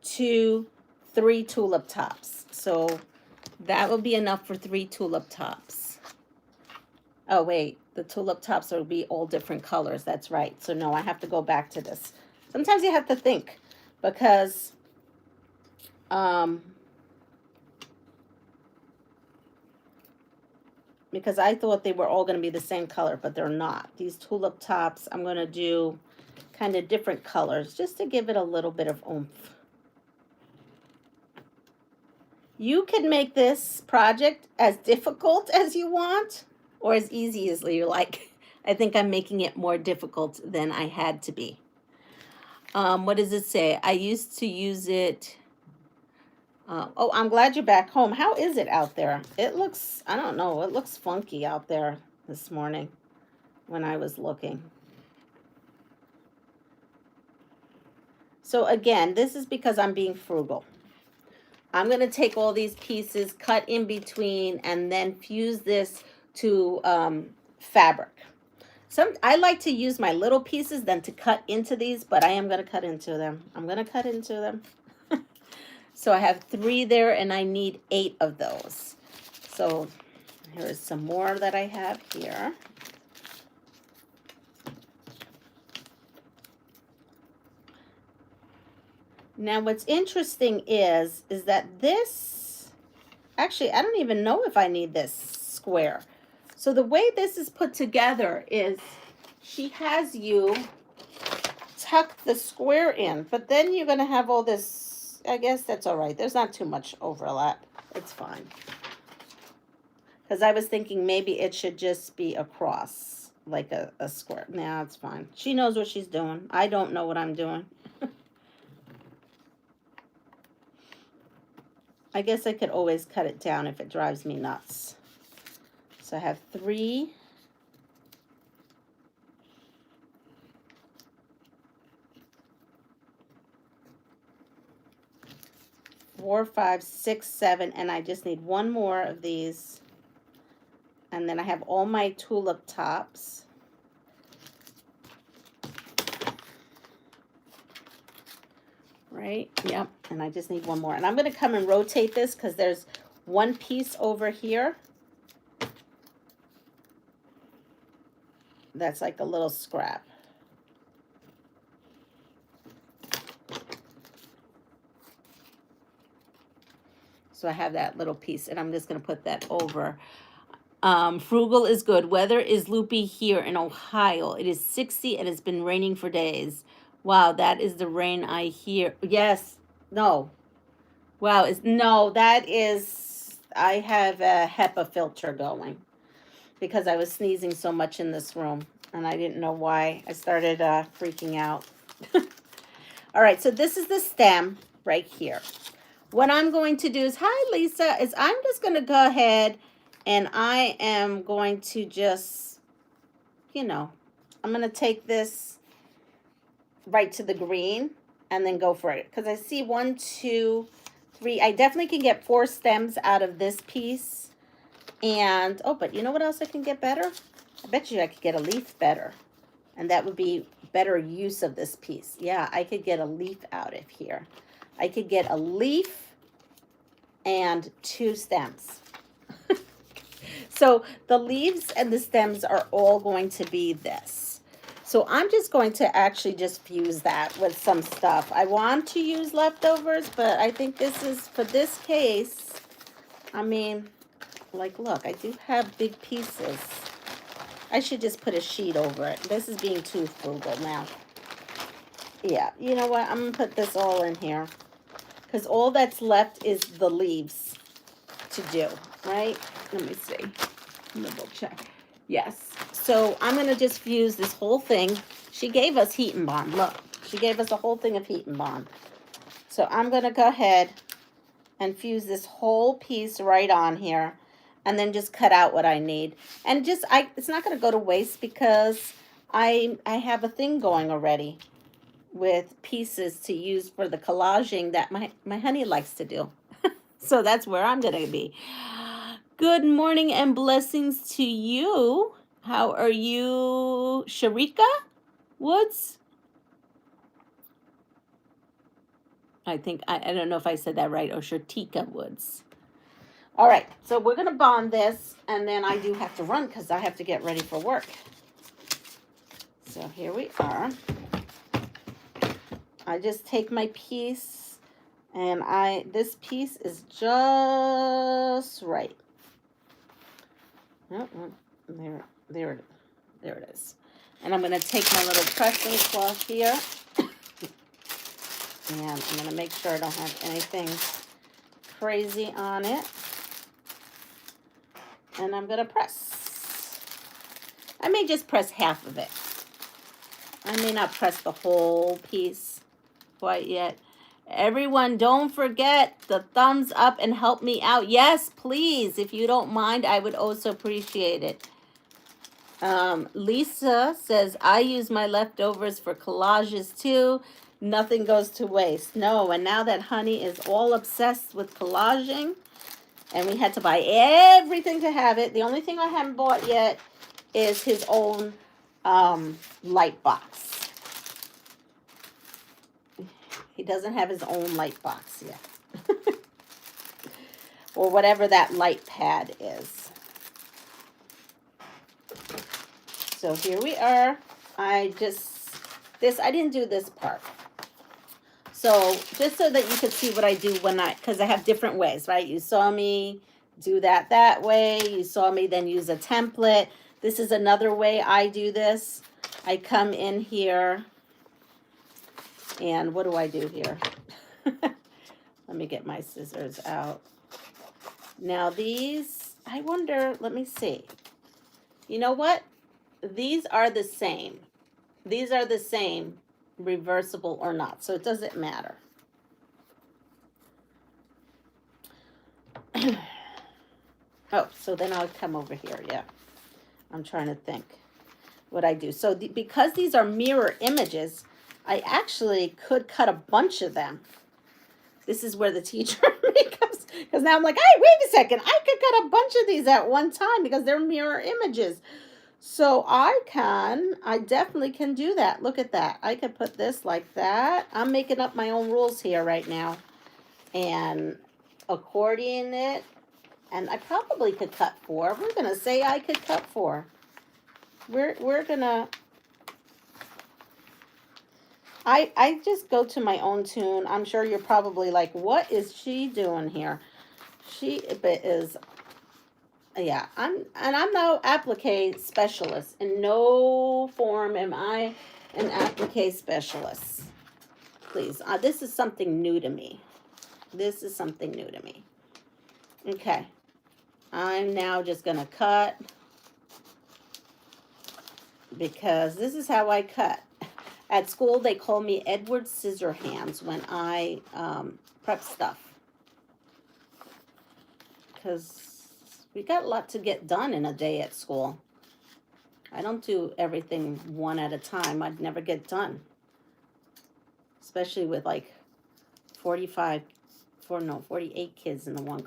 2, 3 tulip tops. So that will be enough for 3 tulip tops. Oh, wait. The tulip tops will be all different colors. That's right. So no, I have to go back to this. Sometimes you have to think because I thought they were all going to be the same color, but they're not. These tulip tops, I'm going to do kind of different colors just to give it a little bit of oomph. You can make this project as difficult as you want or as easy as you like. I think I'm making it more difficult than I had to be. What does it say? I used to use it. Oh, I'm glad you're back home. How is it out there? It looks, I don't know, it looks funky out there this morning when I was looking. So again, this is because I'm being frugal. I'm going to take all these pieces, cut in between, and then fuse this to fabric. I like to use my little pieces than to cut into these, but I am going to cut into them. I'm going to cut into them. So I have 3 there, and I need 8 of those. So here's some more that I have here. Now what's interesting is that this, actually I don't even know if I need this square. So the way this is put together is she has you tuck the square in, but then you're going to have all this. I guess that's all right. There's not too much overlap. It's fine. Because I was thinking maybe it should just be across, like a square. Nah, it's fine. She knows what she's doing. I don't know what I'm doing. I guess I could always cut it down if it drives me nuts. So I have 3. 4, 5, 6, 7, and I just need 1 more of these. And then I have all my tulip tops. Right? Yep. And I just need 1 more. And I'm going to come and rotate this because there's 1 piece over here. That's like a little scrap. So I have that little piece, and I'm just going to put that over. Frugal is good. Weather is loopy here in Ohio. It is 60, and it's been raining for days. Wow, that is the rain I hear. Yes. No. Wow. No, that is, I have a HEPA filter going because I was sneezing so much in this room, and I didn't know why. I started freaking out. All right, so this is the stem right here. What I'm going to do is, hi Lisa, is I'm just going to go ahead and I am going to just, you know, I'm going to take this right to the green and then go for it. Because I see 1, 2, 3. I definitely can get 4 stems out of this piece. And, oh, but you know what else I can get better? I bet you I could get a leaf better. And that would be better use of this piece. Yeah, I could get a leaf out of here. I could get a leaf and 2 stems. So the leaves and the stems are all going to be this. So I'm just going to actually just fuse that with some stuff. I want to use leftovers, but I think this is, for this case, I mean, like, look, I do have big pieces. I should just put a sheet over it. This is being too frugal now. Yeah, you know what? I'm going to put this all in here. Because all that's left is the leaves to do, right? Let me see. Double check. Yes. So I'm going to just fuse this whole thing. She gave us heat and bond. Look, she gave us a whole thing of heat and bond. So I'm going to go ahead and fuse this whole piece right on here. And then just cut out what I need. And just, it's not going to go to waste because I have a thing going already with pieces to use for the collaging that my honey likes to do. So that's where I'm going to be. Good morning and blessings to you. How are you, Sharika Woods? I think, I don't know if I said that right, or Shartika Woods. All right, so we're going to bond this, and then I do have to run because I have to get ready for work. So here we are. I just take my piece, and this piece is just right. Oh, there it is. And I'm going to take my little pressing cloth here, and I'm going to make sure I don't have anything crazy on it. And I'm going to press. I may just press half of it. I may not press the whole piece quite yet. Everyone, don't forget the thumbs up and help me out. Yes, please. If you don't mind, I would also appreciate it. Lisa says, I use my leftovers for collages too. Nothing goes to waste. No, and now that honey is all obsessed with collaging, and we had to buy everything to have it. The only thing I haven't bought yet is his own light box. He doesn't have his own light box yet. Or whatever that light pad is. So here we are. I didn't do this part. So just so that you could see what I do because I have different ways, right? You saw me do that way. You saw me then use a template. This is another way I do this. I come in here, and what do I do here? Let me get my scissors out. Now these, I wonder, let me see. You know what? These are the same. These are the same, reversible or not, so it doesn't matter. Oh, so then I'll come over here. Yeah, I'm trying to think what I do. So because these are mirror images, I actually could cut a bunch of them. This is where the teacher becomes, because now I'm like, hey, wait a second, I could cut a bunch of these at one time because they're mirror images. So I definitely can do that. Look at that. I could put this like that. I'm making up my own rules here right now. And accordion it. And I probably could cut 4. We're going to say I could cut 4. We're going to... I just go to my own tune. I'm sure you're probably like, what is she doing here? She is... Yeah, I'm no applique specialist. In no form am I an applique specialist. Please, this is something new to me. This is something new to me. Okay, I'm now just gonna cut because this is how I cut. At school, they call me Edward Scissorhands when I prep stuff. Because we got a lot to get done in a day at school. I don't do everything one at a time. I'd never get done. Especially with like 48 kids in the one,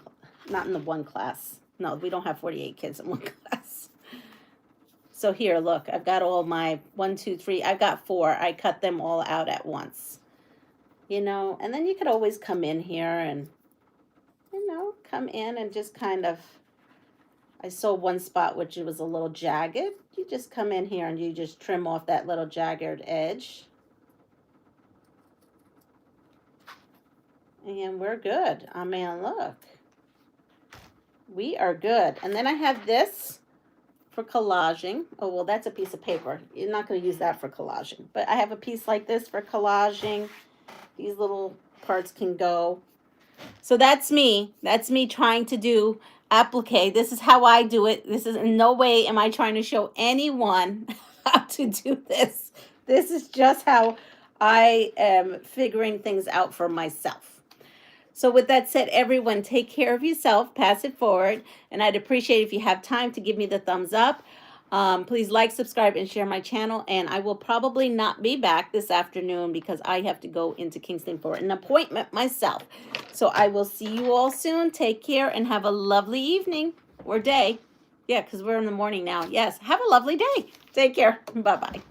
not in the one class. No, we don't have 48 kids in one class. So here, look, I've got all my 1, 2, 3. I've got 4. I cut them all out at once. You know, and then you could always come in here and, you know, come in and just kind of, I saw one spot which was a little jagged. You just come in here and you just trim off that little jagged edge. And we're good. I mean, look. We are good. And then I have this for collaging. Oh, well, that's a piece of paper. You're not going to use that for collaging. But I have a piece like this for collaging. These little parts can go. So that's me. That's me trying to do applique. This is how I do it. This is in no way am I trying to show anyone how to do this. This is just how I am figuring things out for myself. So with that said, everyone, take care of yourself, pass it forward, and I'd appreciate if you have time to give me the thumbs up. Please like, subscribe, and share my channel, and I will probably not be back this afternoon because I have to go into Kingston for an appointment myself. So I will see you all soon. Take care and have a lovely evening or day. Yeah, because we're in the morning now. Yes, have a lovely day. Take care. Bye-bye.